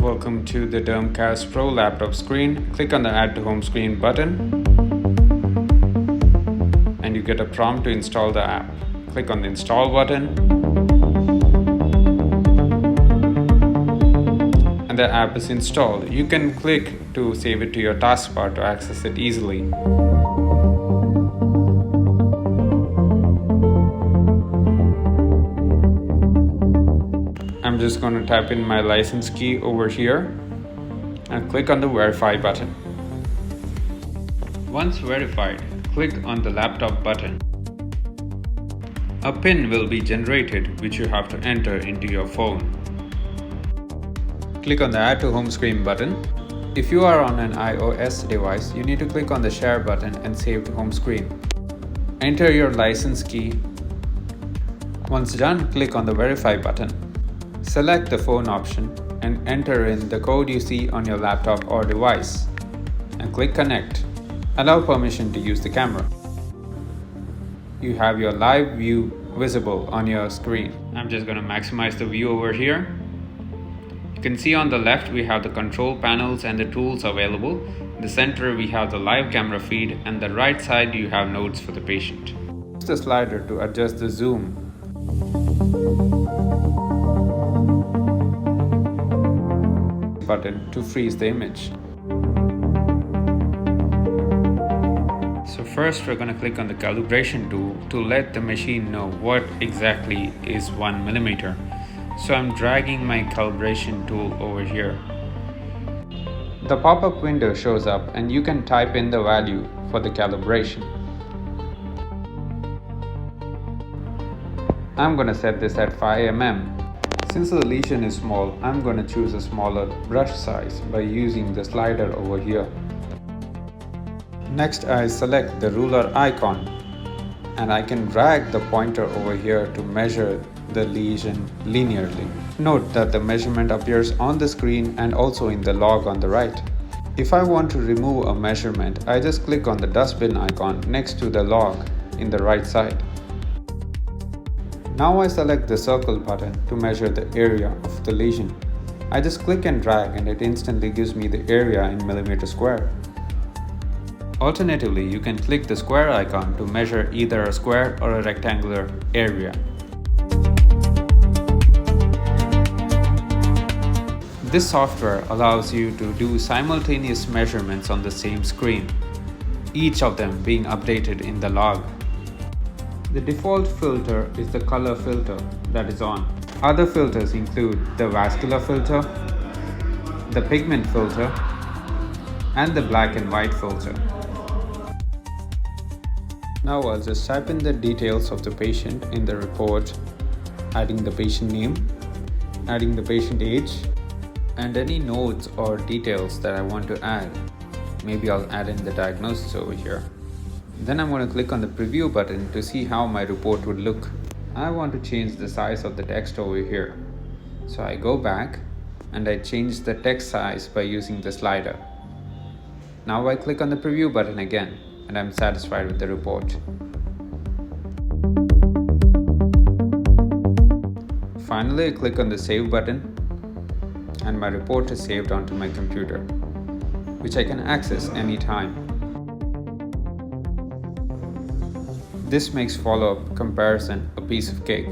Welcome to the DermCast Pro laptop screen. Click on the Add to Home Screen button and you get a prompt to install the app. Click on the Install button and the app is installed. You can click to save it to your taskbar to access it easily. I'm just going to type in my license key over here and click on the Verify button. Once verified, click on the Laptop button. A PIN will be generated which you have to enter into your phone. Click on the Add to Home Screen button. If you are on an iOS device, you need to click on the Share button and save to home screen. Enter your license key. Once done, click on the Verify button. Select the phone option and enter in the code you see on your laptop or device and click Connect. Allow permission to use the camera. You have your live view visible on your screen. I'm just going to maximize the view over here. You can see on the left we have the control panels and the tools available. In the center we have the live camera feed and the right side you have notes for the patient. Use the slider to adjust the zoom. Button to freeze the image. So first we're going to click on the calibration tool to let the machine know what exactly is 1 millimeter. So I'm dragging my calibration tool over here. The pop-up window shows up and you can type in the value for the calibration. I'm going to set this at 5 mm. Since the lesion is small, I'm going to choose a smaller brush size by using the slider over here. Next, I select the ruler icon and I can drag the pointer over here to measure the lesion linearly. Note that the measurement appears on the screen and also in the log on the right. If I want to remove a measurement, I just click on the dustbin icon next to the log in the right side. Now I select the circle button to measure the area of the lesion. I just click and drag and it instantly gives me the area in millimeter square. Alternatively, you can click the square icon to measure either a square or a rectangular area. This software allows you to do simultaneous measurements on the same screen, each of them being updated in the log. The default filter is the color filter that is on. Other filters include the vascular filter, the pigment filter, and the black and white filter. Now I'll just type in the details of the patient in the report, adding the patient name, adding the patient age, and any notes or details that I want to add. Maybe I'll add in the diagnosis over here. Then I'm going to click on the preview button to see how my report would look. I want to change the size of the text over here. So I go back and I change the text size by using the slider. Now I click on the preview button again and I'm satisfied with the report. Finally, I click on the save button and my report is saved onto my computer, which I can access anytime. This makes follow-up comparison a piece of cake.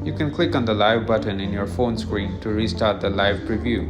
You can click on the live button in your phone screen to restart the live preview.